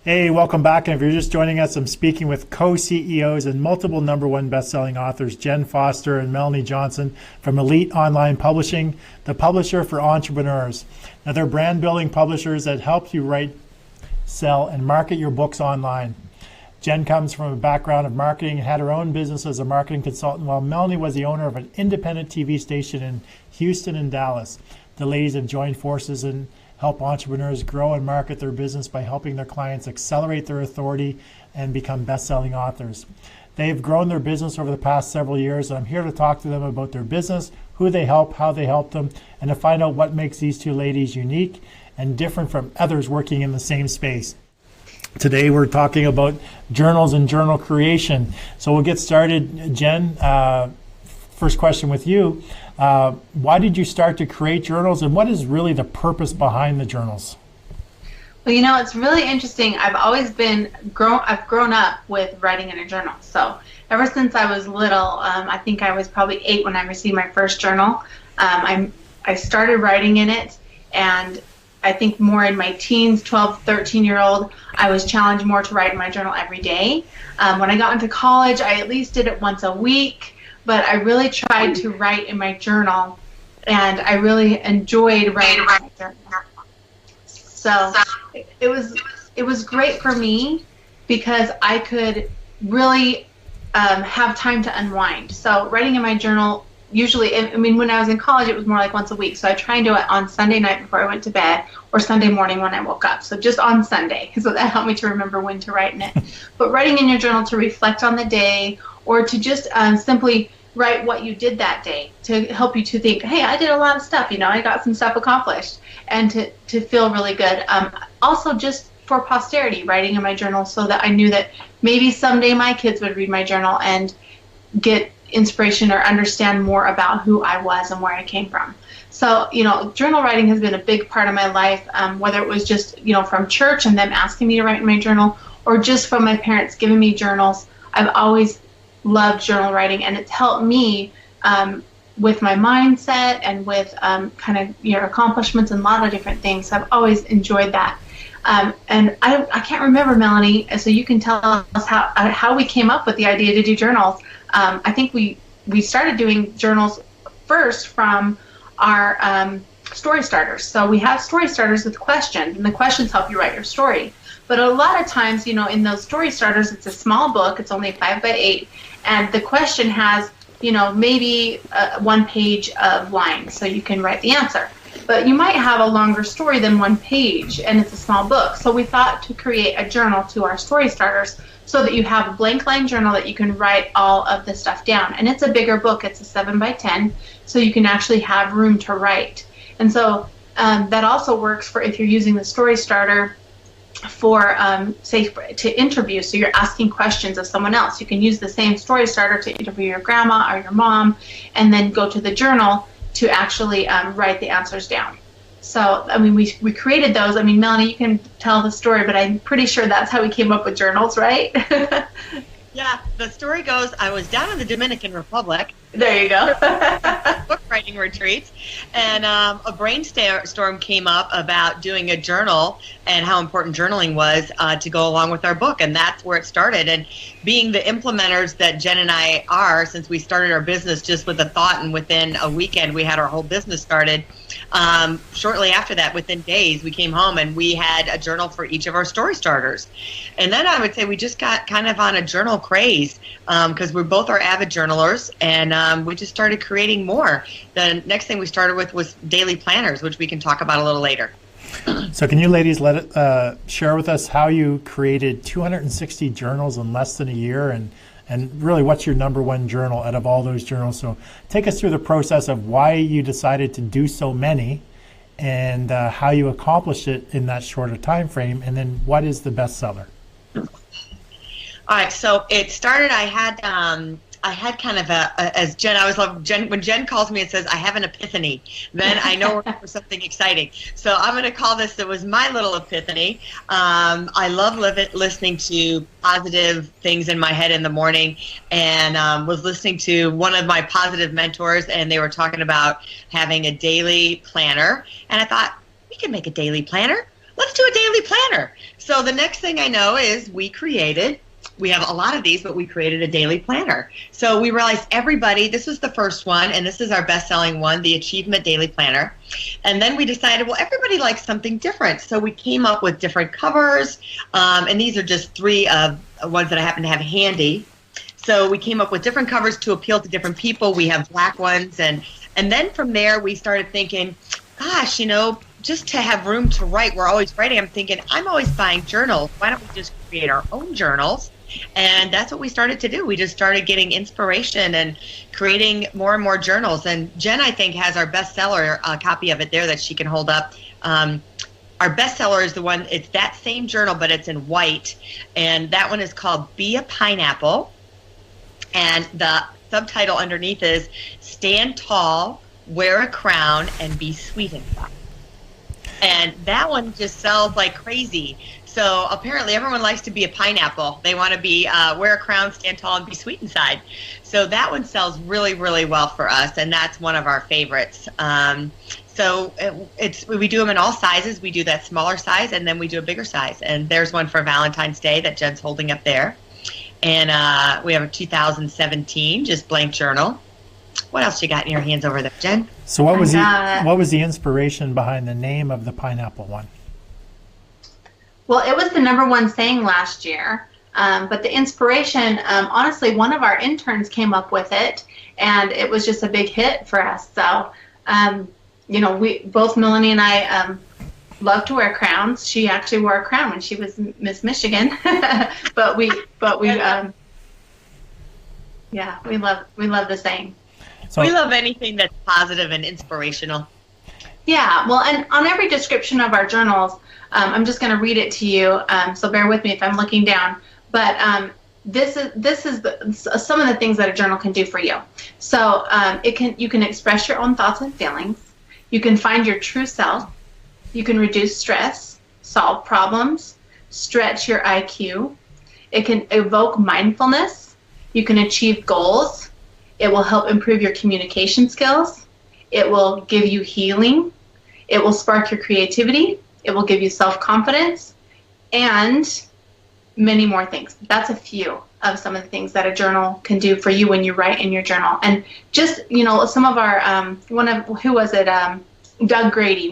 Hey, welcome back. And if you're just joining us, I'm speaking with co-CEOs and multiple #1 best-selling authors, Jen Foster and Melanie Johnson from Elite Online Publishing, the publisher for entrepreneurs. Now, they're brand-building publishers that help you write, sell, and market your books online. Jen comes from a background of marketing and had her own business as a marketing consultant, while Melanie was the owner of an independent TV station in Houston and Dallas. The ladies have joined forces and help entrepreneurs grow and market their business by helping their clients accelerate their authority and become best-selling authors. They've grown their business over the past several years, and I'm here to talk to them about their business, who they help, how they help them, and to find out what makes these two ladies unique and different from others working in the same space. Today we're talking about journals and journal creation. So we'll get started. Jen, first question with you. Why did you start to create journals, and what is really the purpose behind the journals? Well, you know, it's really interesting. I've grown up with writing in a journal. So ever since I was little, I think I was probably 8 when I received my first journal. I started writing in it, and I think more in my teens, 12, 13-year-old, I was challenged more to write in my journal every day. When I got into college, I at least did it once a week. But I really tried to write in my journal, and I really enjoyed writing in my journal. So it was great for me because I could really have time to unwind. So writing in my journal, usually, when I was in college, it was more like once a week. So I try and do it on Sunday night before I went to bed, or Sunday morning when I woke up. So just on Sunday. So that helped me to remember when to write in it. But writing in your journal to reflect on the day, or to just simply write what you did that day, to help you to think, hey, I did a lot of stuff, I got some stuff accomplished, and to feel really good. Also just for posterity, writing in my journal so that I knew that maybe someday my kids would read my journal and get inspiration or understand more about who I was and where I came from. So, journal writing has been a big part of my life, whether it was just, from church and them asking me to write in my journal, or just from my parents giving me journals. I've always loved journal writing, and it's helped me with my mindset and with kind of your accomplishments and a lot of different things. So I've always enjoyed that. And I can't remember, Melanie, so you can tell us how we came up with the idea to do journals. I think we started doing journals first from our story starters. So we have story starters with questions, and the questions help you write your story. But a lot of times, in those story starters, it's a small book. It's only 5 by 8. And the question has, maybe 1 page of lines, so you can write the answer. But you might have a longer story than 1 page, and it's a small book. So we thought to create a journal to our story starters so that you have a blank line journal that you can write all of the stuff down. And it's a bigger book. It's a 7 by 10, so you can actually have room to write. And so that also works for if you're using the story starter for say to interview, so you're asking questions of someone else. You can use the same story starter to interview your grandma or your mom, and then go to the journal to actually write the answers down. So we created those. Melanie, you can tell the story, but I'm pretty sure that's how we came up with journals, right? Yeah, the story goes, I was down in the Dominican Republic. There you go. Book writing retreats, and a brainstorm came up about doing a journal and how important journaling was to go along with our book, and that's where it started. And being the implementers that Jen and I are, since we started our business just with a thought, and within a weekend we had our whole business started. Shortly after that, within days, we came home and we had a journal for each of our story starters. And then I would say we just got kind of on a journal craze because we both are avid journalers, and we just started creating more. The next thing we started with was daily planners, which we can talk about a little later. So can you ladies share with us how you created 260 journals in less than a year, and really what's your #1 journal out of all those journals? So take us through the process of why you decided to do so many, and how you accomplished it in that shorter time frame, and then what is the bestseller? All right, so it started, I had kind of as Jen, I always love Jen, when Jen calls me and says, I have an epiphany, then I know we're for something exciting. So I'm going to call this, it was my little epiphany. I love listening to positive things in my head in the morning, and was listening to one of my positive mentors, and they were talking about having a daily planner. And I thought, we can make a daily planner. let's do a daily planner. So the next thing I know is we have a lot of these, but we created a daily planner. So we realized this was the first one, and this is our best-selling one, the Achievement Daily Planner. And then we decided, well, everybody likes something different. So we came up with different covers, and these are just 3 of ones that I happen to have handy. So we came up with different covers to appeal to different people. We have black ones, and then from there we started thinking, gosh, just to have room to write, we're always writing. I'm thinking, I'm always buying journals. Why don't we just create our own journals? And that's what we started to do. We just started getting inspiration and creating more and more journals. And Jen, I think, has our bestseller copy of it there that she can hold up. Our bestseller is the one, it's that same journal, but it's in white. And that one is called Be a Pineapple. And the subtitle underneath is Stand Tall, Wear a Crown, and Be Sweet Inside. And that one just sells like crazy. So apparently everyone likes to be a pineapple. They want to be wear a crown, stand tall, and be sweet inside. So that one sells really, really well for us, and that's one of our favorites. So we do them in all sizes. We do that smaller size, and then we do a bigger size. And there's one for Valentine's Day that Jen's holding up there. And we have a 2017 just blank journal. What else you got in your hands over there, Jen? So what was the inspiration behind the name of the pineapple one? Well, it was the #1 saying last year, but the inspiration, honestly, one of our interns came up with it, and it was just a big hit for us. So, we both, Melanie and I, love to wear crowns. She actually wore a crown when she was Miss Michigan, but we love the saying. So, we love anything that's positive and inspirational. Yeah, well, and on every description of our journals, I'm just going to read it to you, so bear with me if I'm looking down. But this is some of the things that a journal can do for you. So you can express your own thoughts and feelings. You can find your true self. You can reduce stress, solve problems, stretch your IQ. It can evoke mindfulness. You can achieve goals. It will help improve your communication skills. It will give you healing. It will spark your creativity. It will give you self-confidence, and many more things. That's a few of some of the things that a journal can do for you when you write in your journal. And just, some of our, Doug Grady,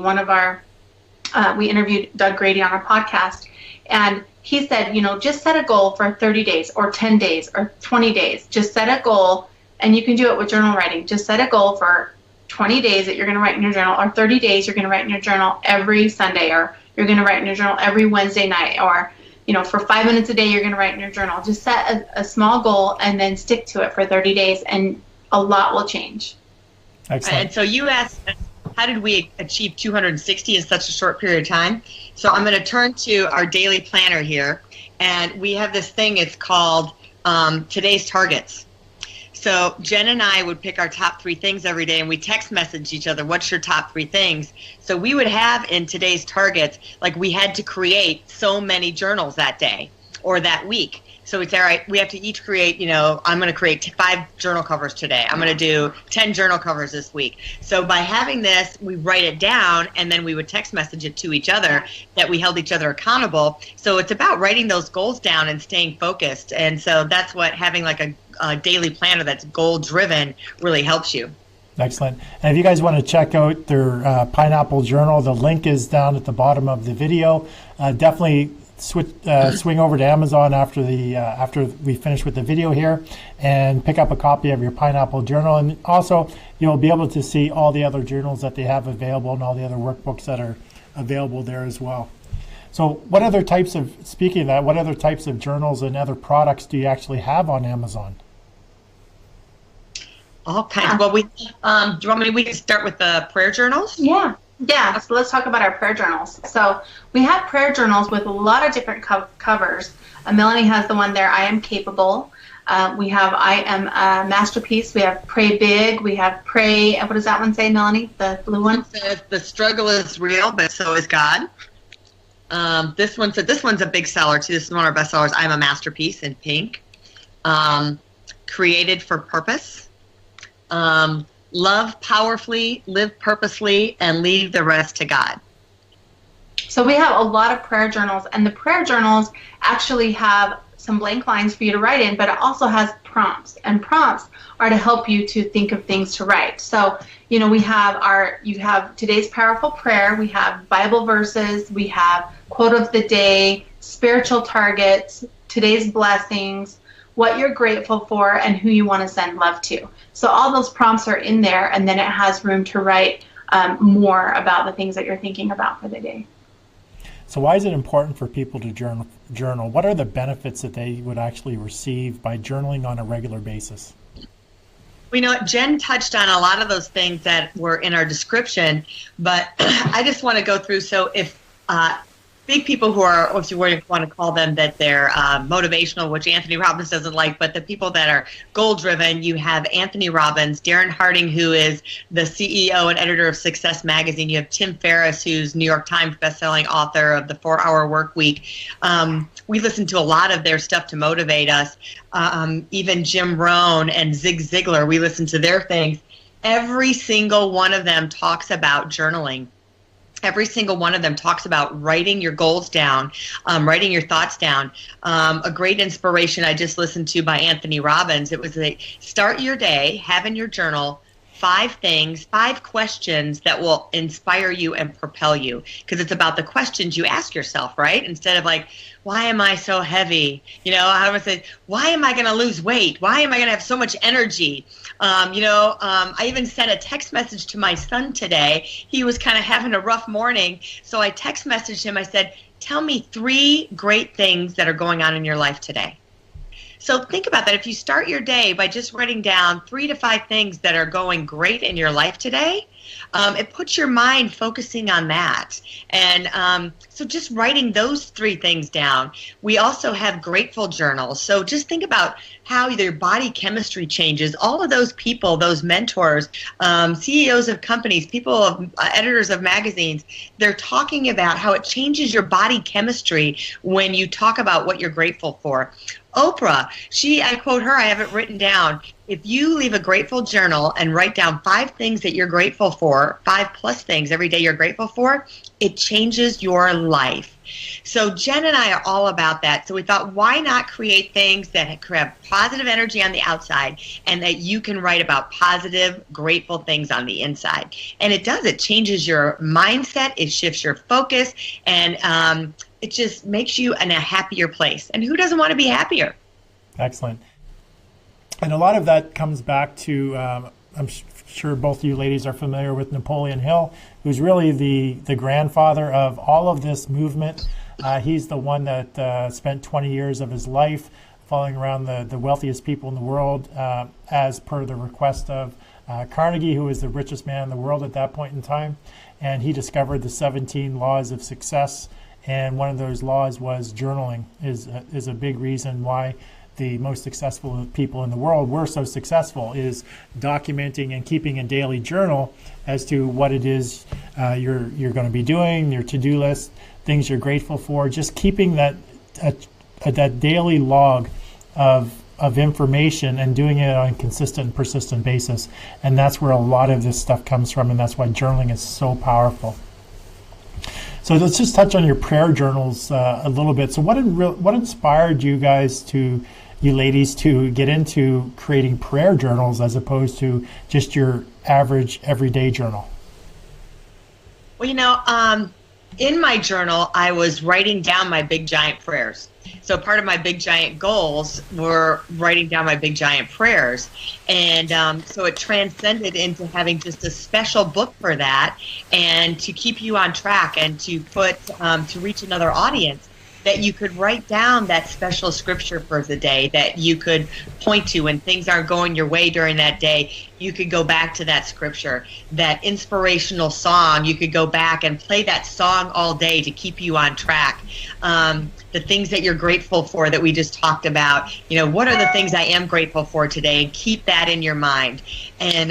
we interviewed Doug Grady on our podcast, and he said, just set a goal for 30 days or 10 days or 20 days. Just set a goal, and you can do it with journal writing. Just set a goal for 20 days that you're going to write in your journal, or 30 days you're going to write in your journal every Sunday, or you're going to write in your journal every Wednesday night, or for 5 minutes a day you're going to write in your journal. Just set a small goal and then stick to it for 30 days, and a lot will change. Excellent. And so you asked, how did we achieve 260 in such a short period of time? So I'm going to turn to our daily planner here, and we have this thing, it's called Today's Targets. So Jen and I would pick our top 3 things every day, and we text message each other, what's your top 3 things? So we would have in today's targets, like we had to create so many journals that day or that week. So it's all right, we have to each create, I'm going to create 5 journal covers today. I'm going to do 10 journal covers this week. So by having this, we write it down, and then we would text message it to each other that we held each other accountable. So it's about writing those goals down and staying focused. And so that's what having like a daily planner that's goal-driven really helps you. Excellent. And if you guys want to check out their Pineapple Journal, the link is down at the bottom of the video. Definitely swing over to Amazon after we finish with the video here and pick up a copy of your Pineapple Journal. And also, you'll be able to see all the other journals that they have available and all the other workbooks that are available there as well. So what other types of journals and other products do you actually have on Amazon? All kinds. Well, do you want me? We can start with the prayer journals. Yeah. So let's talk about our prayer journals. So we have prayer journals with a lot of different covers. Melanie has the one there, I Am Capable. We have I Am a Masterpiece. We have Pray Big. We have Pray. What does that one say, Melanie? The blue one. It says, the struggle is real, but so is God. This one's a big seller too. This is one of our best sellers. I'm a Masterpiece in pink. Created for Purpose. Love powerfully, live purposely, and leave the rest to God. So we have a lot of prayer journals, and the prayer journals actually have some blank lines for you to write in, but it also has prompts, and prompts are to help you to think of things to write. So, you know, you have today's powerful prayer, we have Bible verses, we have quote of the day, spiritual targets, today's blessings, what you're grateful for, and who you want to send love to. So all those prompts are in there, and then it has room to write more about the things that you're thinking about for the day. So why is it important for people to journal? What are the benefits that they would actually receive by journaling on a regular basis? Well, you know what, Jen touched on a lot of those things that were in our description, but I just want to go through. So if big people who are, or if you want to call them that they're motivational, which Anthony Robbins doesn't like, but the people that are goal-driven, you have Anthony Robbins, Darren Harding, who is the CEO and editor of Success Magazine. You have Tim Ferriss, who's New York Times bestselling author of The 4-Hour Work Week. We listen to a lot of their stuff to motivate us. Even Jim Rohn and Zig Ziglar, we listen to their things. Every single one of them talks about journaling. Every single one of them talks about writing your goals down, writing your thoughts down. A great inspiration I just listened to by Anthony Robbins, it was start your day, have in your journal 5 questions that will inspire you and propel you. Because it's about the questions you ask yourself, right? Instead of like, why am I so heavy? You know, I would say, why am I going to lose weight? Why am I going to have so much energy? I even sent a text message to my son today. He was kind of having a rough morning. So I text messaged him. I said, tell me 3 great things that are going on in your life today. So think about that. If you start your day by just writing down 3 to 5 things that are going great in your life today, it puts your mind focusing on that. And so just writing those 3 things down. We also have grateful journals. So just think about how your body chemistry changes. All of those people, those mentors, CEOs of companies, editors of magazines, they're talking about how it changes your body chemistry when you talk about what you're grateful for. Oprah, I quote her, I have it written down. If you leave a grateful journal and write down 5 things that you're grateful for, 5+ things every day you're grateful for, it changes your life. So Jen and I are all about that. So we thought, why not create things that have positive energy on the outside and that you can write about positive, grateful things on the inside. And it does. It changes your mindset. It shifts your focus. And it just makes you in a happier place. And who doesn't want to be happier? Excellent. And a lot of that comes back to, I'm sure both of you ladies are familiar with Napoleon Hill, who's really the grandfather of all of this movement. He's the one that spent 20 years of his life following around the wealthiest people in the world, as per the request of Carnegie, who was the richest man in the world at that point in time. And he discovered the 17 laws of success. And one of those laws was journaling is a big reason why the most successful people in the world were so successful, is documenting and keeping a daily journal as to what it is you're going to be doing, your to-do list, things you're grateful for, just keeping that daily log of information and doing it on a consistent and persistent basis. And that's where a lot of this stuff comes from, and that's why journaling is so powerful. So let's just touch on your prayer journals a little bit. So what inspired you ladies to get into creating prayer journals as opposed to just your average everyday journal? Well, in my journal, I was writing down my big giant prayers. So part of my big giant goals were writing down my big giant prayers. And so it transcended into having just a special book for that, and to keep you on track and to to reach another audience, that you could write down that special scripture for the day that you could point to when things aren't going your way during that day. You could go back to that scripture, that inspirational song. You could go back and play that song all day to keep you on track. The things that you're grateful for that we just talked about. What are the things I am grateful for today? And keep that in your mind. And,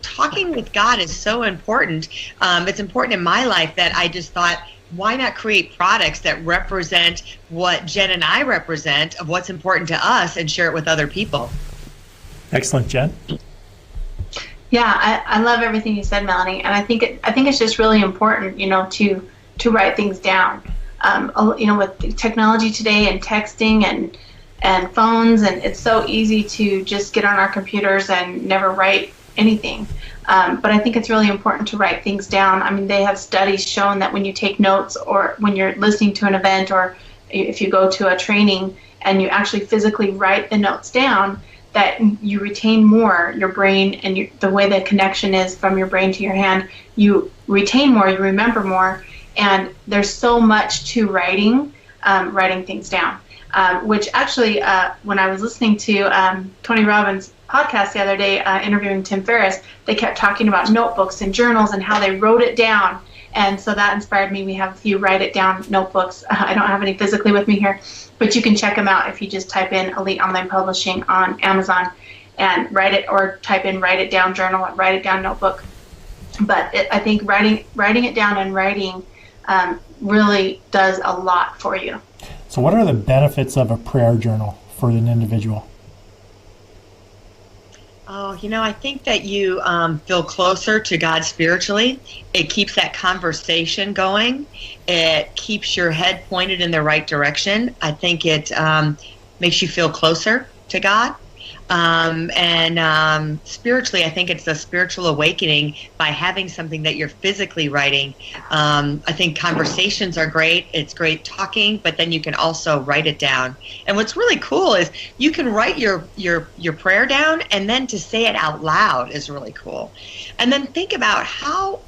talking with God is so important. It's important in my life that I just thought, why not create products that represent what Jen and I represent of what's important to us and share it with other people? Excellent, Jen. Yeah, I love everything you said, Melanie, and I think it's just really important, to to write things down. With technology today and texting and phones, and it's so easy to just get on our computers and never write anything. But I think it's really important to write things down. I mean, they have studies shown that when you take notes, or when you're listening to an event, or if you go to a training and you actually physically write the notes down, that you retain more. Your brain and the way the connection is from your brain to your hand, you retain more, you remember more. And there's so much to writing things down. Which actually, when I was listening to Tony Robbins' podcast the other day, interviewing Tim Ferriss, they kept talking about notebooks and journals and how they wrote it down. And so that inspired me. We have a few write it down notebooks. I don't have any physically with me here, but you can check them out if you just type in Elite Online Publishing on Amazon and write it, or type in write it down journal or write it down notebook. But I think writing it down and writing really does a lot for you. So what are the benefits of a prayer journal for an individual? Oh, I think that you feel closer to God spiritually. It keeps that conversation going. It keeps your head pointed in the right direction. I think it makes you feel closer to God. And spiritually, I think it's a spiritual awakening by having something that you're physically writing. I think conversations are great. It's great talking, but then you can also write it down. And what's really cool is you can write your prayer down, and then to say it out loud is really cool. And then think about how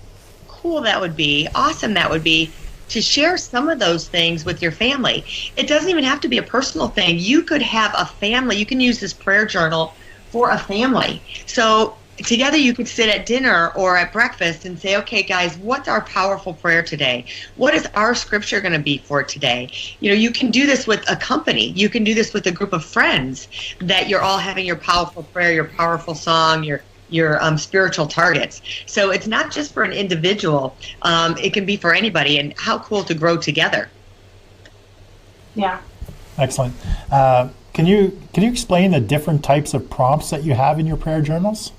cool that would be, awesome that would be, to share some of those things with your family. It doesn't even have to be a personal thing. You could have a family. You can use this prayer journal for a family. So together you could sit at dinner or at breakfast and say, okay, guys, what's our powerful prayer today? What is our scripture going to be for today? You can do this with a company. You can do this with a group of friends, that you're all having your powerful prayer, your powerful song, your spiritual targets. So it's not just for an individual. It can be for anybody, and how cool to grow together. Yeah. Excellent. Can you explain the different types of prompts that you have in your prayer journals?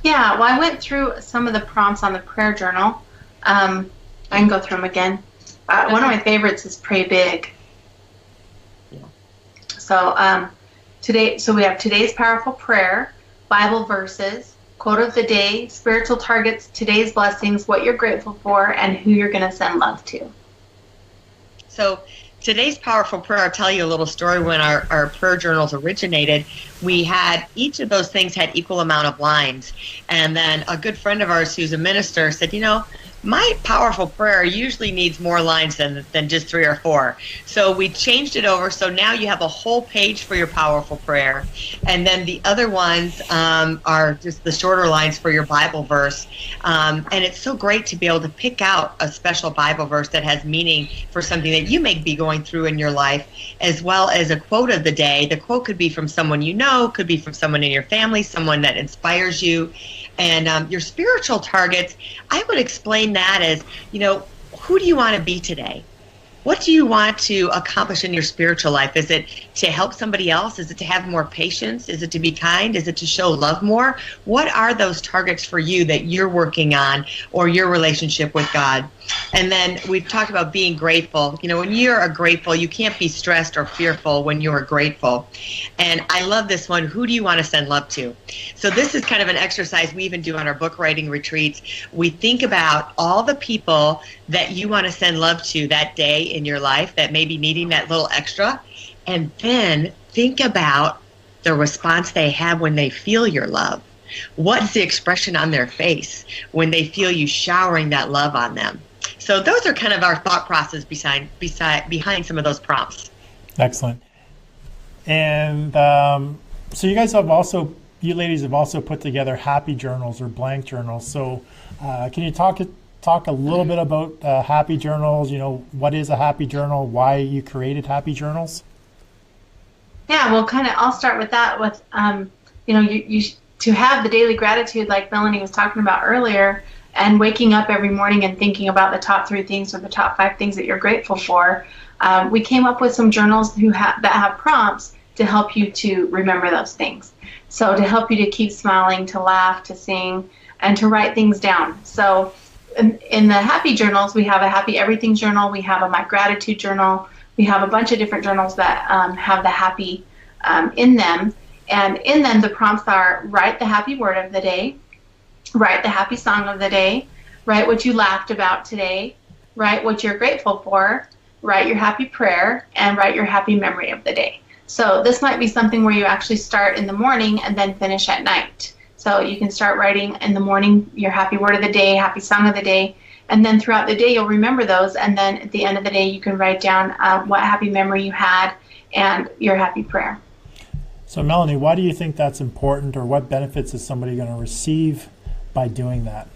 Yeah, well, I went through some of the prompts on the prayer journal. I can go through them again. One of my favorites is pray big. Yeah. So we have today's powerful prayer, Bible verses, quote of the day, spiritual targets, today's blessings, what you're grateful for, and who you're going to send love to. So today's powerful prayer, I'll tell you a little story. When our prayer journals originated, we had, each of those things had equal amount of lines. And then a good friend of ours who's a minister said, my powerful prayer usually needs more lines than just 3 or 4. So we changed it over. So now you have a whole page for your powerful prayer. And then the other ones are just the shorter lines for your Bible verse. And it's so great to be able to pick out a special Bible verse that has meaning for something that you may be going through in your life, as well as a quote of the day. The quote could be from someone you know, could be from someone in your family, someone that inspires you. And your spiritual targets, I would explain that as, who do you want to be today? What do you want to accomplish in your spiritual life? Is it to help somebody else? Is it to have more patience? Is it to be kind? Is it to show love more? What are those targets for you that you're working on, or your relationship with God? And then we've talked about being grateful. When you're grateful, you can't be stressed or fearful when you're grateful. And I love this one. Who do you want to send love to? So this is kind of an exercise we even do on our book writing retreats. We think about all the people that you want to send love to that day in your life that may be needing that little extra. And then think about the response they have when they feel your love. What's the expression on their face when they feel you showering that love on them? So those are kind of our thought process behind some of those prompts. Excellent. And so you ladies have also put together happy journals or blank journals. So can you talk a little bit about happy journals? What is a happy journal? Why you created happy journals? Yeah, well, I'll start with that. With you to have the daily gratitude, like Melanie was talking about earlier, and waking up every morning and thinking about the top 3 things or the top 5 things that you're grateful for. We came up with some journals that have prompts to help you to remember those things. So to help you to keep smiling, to laugh, to sing, and to write things down. So in the happy journals, we have a happy everything journal. We have a my gratitude journal. We have a bunch of different journals that have the happy in them. And in them, the prompts are write the happy word of the day, write the happy song of the day, write what you laughed about today, write what you're grateful for, write your happy prayer, and write your happy memory of the day. So this might be something where you actually start in the morning and then finish at night. So you can start writing in the morning your happy word of the day, happy song of the day, and then throughout the day you'll remember those, and then at the end of the day you can write down what happy memory you had and your happy prayer. So Melanie, why do you think that's important, or what benefits is somebody going to receive by doing that?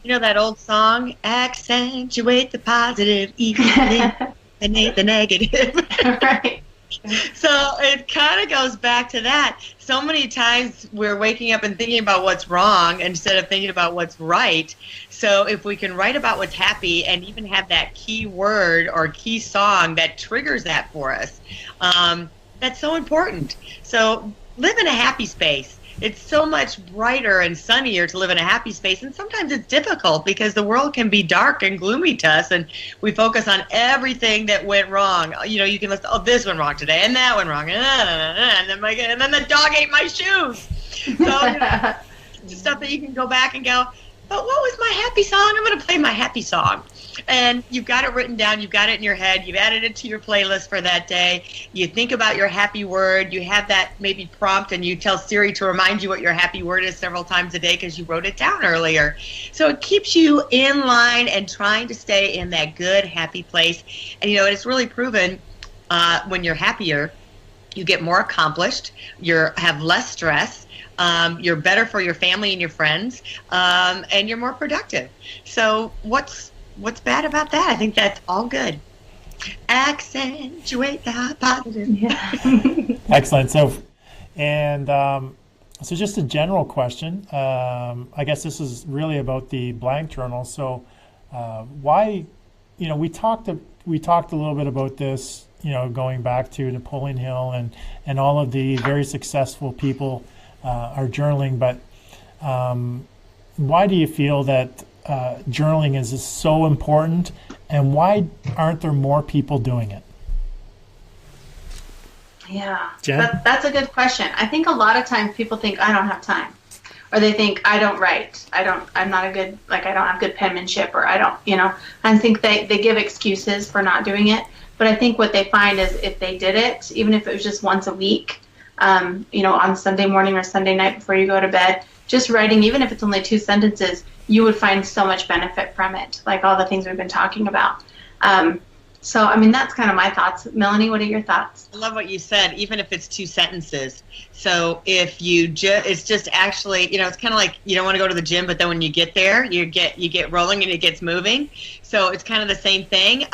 You know that old song, accentuate the positive, eliminate the negative. Right. So it kind of goes back to that. So many times we're waking up and thinking about what's wrong instead of thinking about what's right. So if we can write about what's happy and even have that key word or key song that triggers that for us, that's so important. So live in a happy space. It's so much brighter and sunnier to live in a happy space, and sometimes it's difficult because the world can be dark and gloomy to us, and we focus on everything that went wrong. You know, you can list, oh, this went wrong today, and that went wrong, and then the dog ate my shoes. So you know, just stuff that you can go back and go, but what was my happy song? I'm going to play my happy song. And you've got it written down, you've got it in your head, you've added it to your playlist for that day. You think about your happy word, you have that maybe prompt, and you tell Siri to remind you what your happy word is several times a day because you wrote it down earlier. So it keeps you in line and trying to stay in that good, happy place. And you know, it's really proven when you're happier, you get more accomplished, you have less stress, you're better for your family and your friends, and you're more productive. So what's bad about that? I think that's all good. Accentuate the positive. Yeah. Excellent. So just a general question. I guess this is really about the blank journal. So why, you know, we talked a little bit about this, you know, going back to Napoleon Hill and all of the very successful people are journaling, but why do you feel that journaling is so important, and why aren't there more people doing it? Yeah, Jen? That's a good question. I think a lot of times people think I don't have time, or they think I don't write. I'm not a good, like, I don't have good penmanship, or I don't, you know, I think they give excuses for not doing it. But I think what they find is if they did it, even if it was just once a week, you know, on Sunday morning or Sunday night before you go to bed, just writing, even if it's only 2 sentences, you would find so much benefit from it, like all the things we've been talking about. So, I mean, that's kind of my thoughts. Melanie, what are your thoughts? I love what you said, even if it's 2 sentences. So if you it's just actually, you know, it's kind of like you don't want to go to the gym, but then when you get there, you get rolling and it gets moving. So it's kind of the same thing.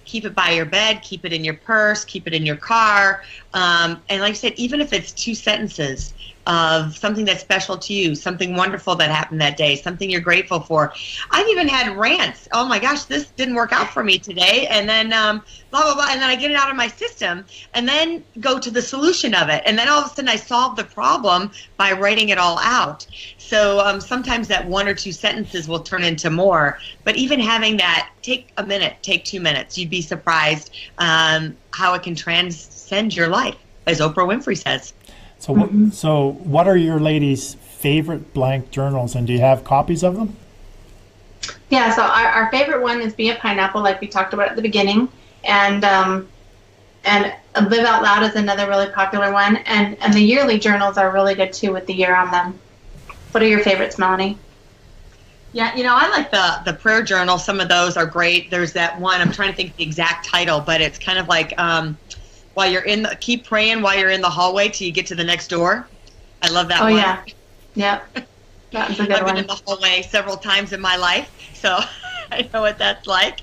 Keep it by your bed, keep it in your purse, keep it in your car. And like I said, even if it's 2 sentences of something that's special to you, something wonderful that happened that day, something you're grateful for. I've even had rants. Oh my gosh, this didn't work out for me today. And then blah, blah, blah. And then I get it out of my system and then go to the solution of it. And then all of a sudden I solve the problem by writing it all out. So sometimes that 1 or 2 sentences will turn into more. But even having that, take a minute, take 2 minutes. You'd be surprised how it can transcend your life, as Oprah Winfrey says. So, so what are your ladies' favorite blank journals, and do you have copies of them? Yeah, so our favorite one is Be a Pineapple, like we talked about at the beginning, and Live Out Loud is another really popular one, and the yearly journals are really good too with the year on them. What are your favorites, Melanie? Yeah, you know, I like the prayer journal. Some of those are great. There's that one, I'm trying to think of the exact title, but it's kind of like while you're keep praying while you're in the hallway till you get to the next door. I love that one. Oh, yeah. Yep. That was a good one. I've been in the hallway several times in my life, so I know what that's like.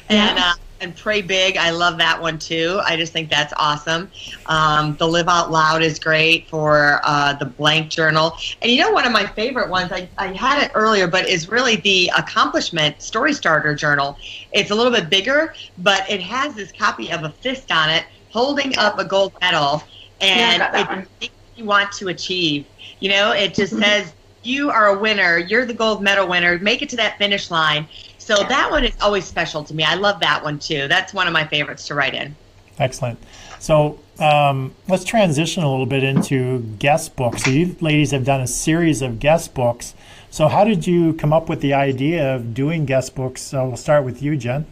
Yeah. And Pray Big, I love that one too. I just think that's awesome. The Live Out Loud is great for the blank journal. And you know, one of my favorite ones, I had it earlier, but is really the Accomplishment Story Starter Journal. It's a little bit bigger, but it has this copy of a fist on it holding up a gold medal, and yeah, it's things you want to achieve. You know, it just says you are a winner. You're the gold medal winner. Make it to that finish line. So that one is always special to me. I love that one too. That's one of my favorites to write in. Excellent. So let's transition a little bit into guest books. So you ladies have done a series of guest books. So how did you come up with the idea of doing guest books? So we'll start with you, Jen.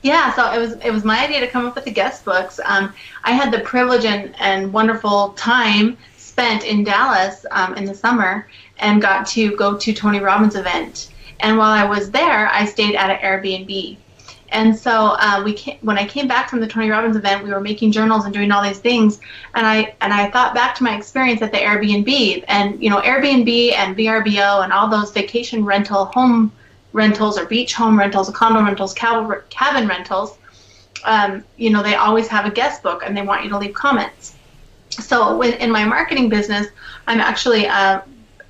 Yeah, so it was my idea to come up with the guest books. I had the privilege and wonderful time spent in Dallas in the summer and got to go to Tony Robbins' event. And while I was there, I stayed at an Airbnb. And so when I came back from the Tony Robbins event, we were making journals and doing all these things. And I thought back to my experience at the Airbnb. And, Airbnb and VRBO and all those vacation rental home rentals or beach home rentals, condo rentals, cabin rentals, they always have a guest book and they want you to leave comments. So in my marketing business, I'm actually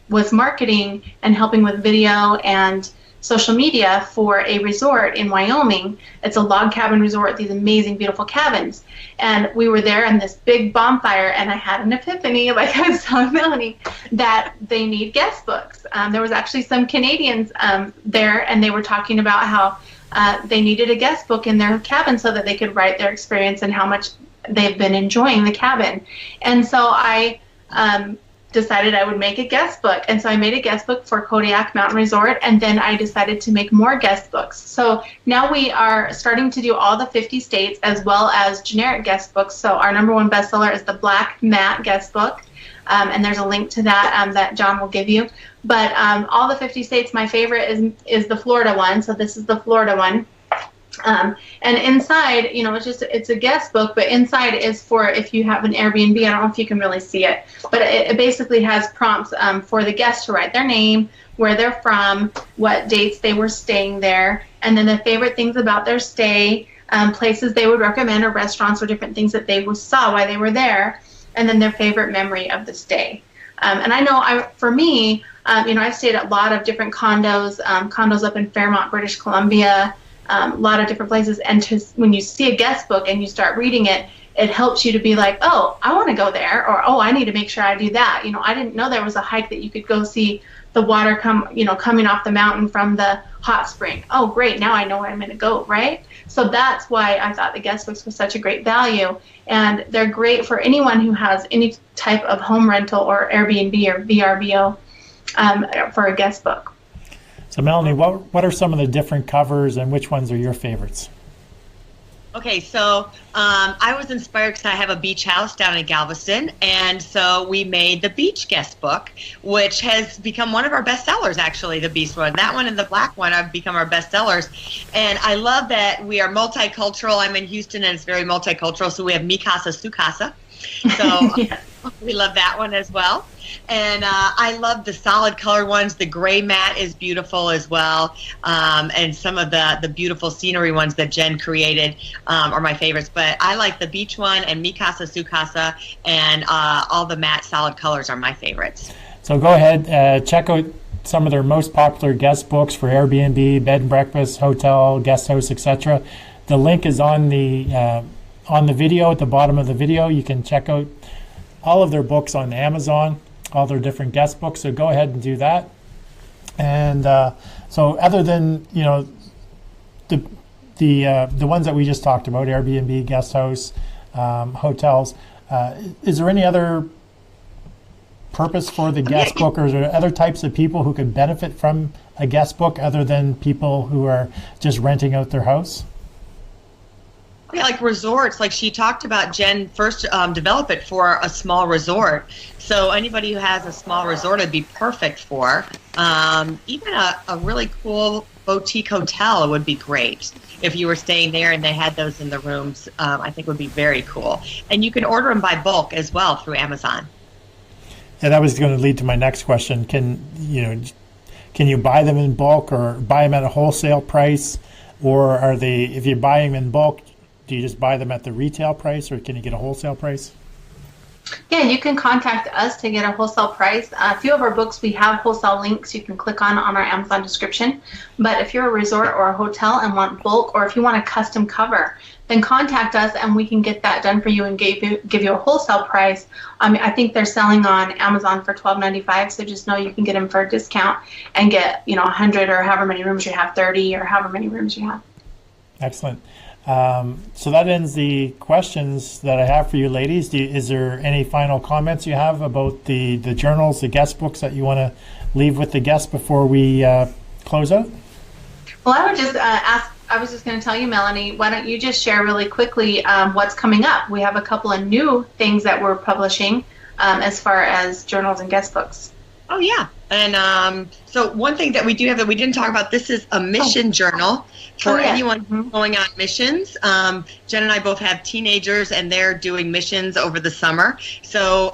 was marketing and helping with video and social media for a resort in Wyoming. It's a log cabin resort, these amazing, beautiful cabins. And we were there in this big bonfire, and I had an epiphany, like I was telling Melanie, that they need guest books. There was actually some Canadians there, and they were talking about how they needed a guest book in their cabin so that they could write their experience and how much they've been enjoying the cabin. And so I decided I would make a guest book. And so I made a guest book for Kodiak Mountain Resort, and then I decided to make more guest books. So now we are starting to do all the 50 states as well as generic guest books. So our #1 bestseller is the Black Matte guest book. And there's a link to that that John will give you. But all the 50 states, my favorite is the Florida one. So this is the Florida one. And inside, it's a guest book, but inside is for if you have an Airbnb. I don't know if you can really see it, but it basically has prompts for the guests to write their name, where they're from, what dates they were staying there, and then the favorite things about their stay, places they would recommend, or restaurants or different things that they saw while they were there, and then their favorite memory of the stay. And I know for me, I've stayed at a lot of different condos up in Fairmont, British Columbia, a lot of different places, and when you see a guest book and you start reading it, it helps you to be like, oh, I want to go there, or oh, I need to make sure I do that. I didn't know there was a hike that you could go see the water coming off the mountain from the hot spring. Oh, great, now I know where I'm going to go, right? So that's why I thought the guest books was such a great value, and they're great for anyone who has any type of home rental or Airbnb or VRBO for a guest book. So Melanie, what are some of the different covers and which ones are your favorites? Okay, so I was inspired because I have a beach house down in Galveston, and so we made the beach guest book, which has become one of our best sellers, actually, the beach one. That one and the black one have become our best sellers. And I love that we are multicultural. I'm in Houston, and it's very multicultural, so we have Mi Casa, Su Casa. So yeah. We love that one as well. And I love the solid colored ones. The gray matte is beautiful as well. And some of the beautiful scenery ones that Jen created are my favorites. But I like the beach one and Mi Casa, Su Casa, and all the matte solid colors are my favorites. So go ahead, check out some of their most popular guest books for Airbnb, bed and breakfast, hotel, guest house, etc. The link is on the video, at the bottom of the video. You can check out all of their books on Amazon, all their different guest books. So go ahead and do that. And so other than the ones that we just talked about, Airbnb, guest house, hotels, is there any other purpose for the guest book, or is there other types of people who could benefit from a guest book other than people who are just renting out their house? Yeah, like resorts, like she talked about. Jen first developed it for a small resort. So anybody who has a small resort would be perfect for. Even a really cool boutique hotel would be great. If you were staying there and they had those in the rooms, I think would be very cool. And you can order them by bulk as well through Amazon. Yeah, that was going to lead to my next question. Can you buy them in bulk or buy them at a wholesale price? Or are they, if you're buying them in bulk, do you just buy them at the retail price, or can you get a wholesale price? Yeah, you can contact us to get a wholesale price. A few of our books, we have wholesale links you can click on our Amazon description. But if you're a resort or a hotel and want bulk, or if you want a custom cover, then contact us and we can get that done for you and give you a wholesale price. I think they're selling on Amazon for $12.95, so just know you can get them for a discount and get 100 or however many rooms you have, 30 or however many rooms you have. Excellent. So that ends the questions that I have for you, ladies. Is there any final comments you have about the journals, the guest books that you want to leave with the guests before we close out? Well, I would just I was just going to tell you, Melanie, why don't you just share really quickly what's coming up? We have a couple of new things that we're publishing as far as journals and guest books. Oh, yeah. And so one thing that we do have that we didn't talk about, this is a mission journal for anyone going on missions. Jen and I both have teenagers, and they're doing missions over the summer. So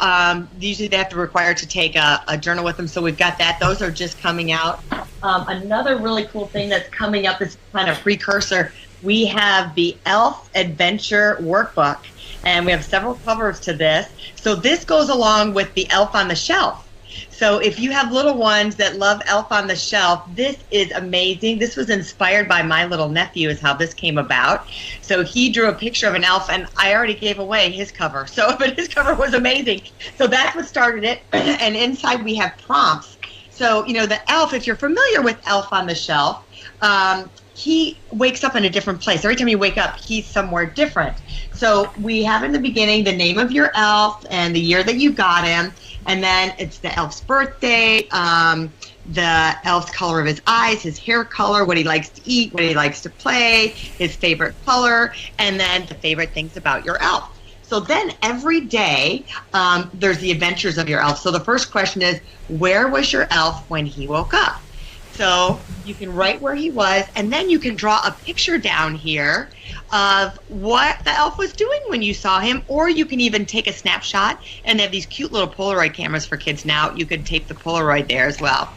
usually they have to require to take a journal with them. So we've got that. Those are just coming out. Another really cool thing that's coming up is kind of precursor. We have the Elf Adventure Workbook, and we have several covers to this. So this goes along with the Elf on the Shelf. So if you have little ones that love Elf on the Shelf, this is amazing. This was inspired by my little nephew is how this came about. So he drew a picture of an elf, and I already gave away his cover. But his cover was amazing. So that's what started it. And inside we have prompts. So, the elf, if you're familiar with Elf on the Shelf, he wakes up in a different place. Every time you wake up, he's somewhere different. So we have in the beginning the name of your elf and the year that you got him. And then it's the elf's birthday, the elf's color of his eyes, his hair color, what he likes to eat, what he likes to play, his favorite color, and then the favorite things about your elf. So then every day, there's the adventures of your elf. So the first question is, where was your elf when he woke up? So you can write where he was, and then you can draw a picture down here of what the elf was doing when you saw him, or you can even take a snapshot, and they have these cute little Polaroid cameras for kids now. You can tape the Polaroid there as well.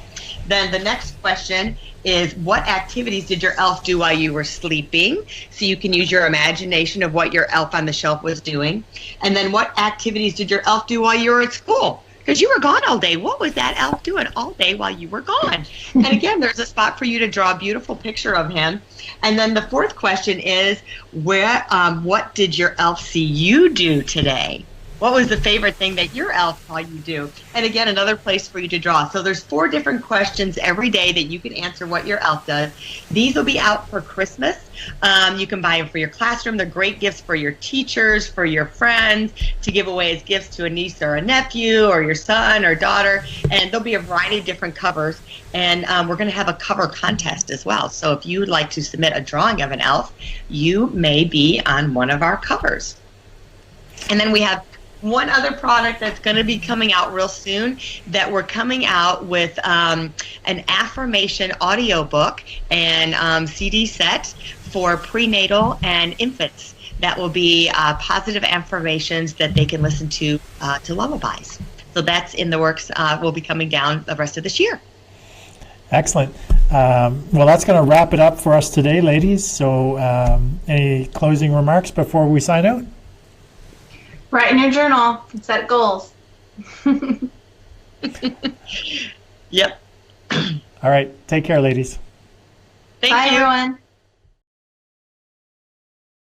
Then the next question is, what activities did your elf do while you were sleeping? So you can use your imagination of what your elf on the shelf was doing. And then what activities did your elf do while you were at school? Because you were gone all day. What was that elf doing all day while you were gone? And again, there's a spot for you to draw a beautiful picture of him. And then the fourth question is, what did your elf see you do today? What was the favorite thing that your elf saw you do? And again, another place for you to draw. So there's 4 different questions every day that you can answer what your elf does. These will be out for Christmas. You can buy them for your classroom. They're great gifts for your teachers, for your friends, to give away as gifts to a niece or a nephew or your son or daughter. And there'll be a variety of different covers. And we're going to have a cover contest as well. So if you would like to submit a drawing of an elf, you may be on one of our covers. And then we have one other product that's going to be coming out real soon, that we're coming out with an affirmation audiobook and CD set for prenatal and infants. That will be positive affirmations that they can listen to lullabies. So that's in the works. Will be coming down the rest of this year. Excellent. Well, that's going to wrap it up for us today, ladies. So any closing remarks before we sign out? Write in your journal and set goals. Yep. All right. Take care, ladies. Thank Bye, you. everyone.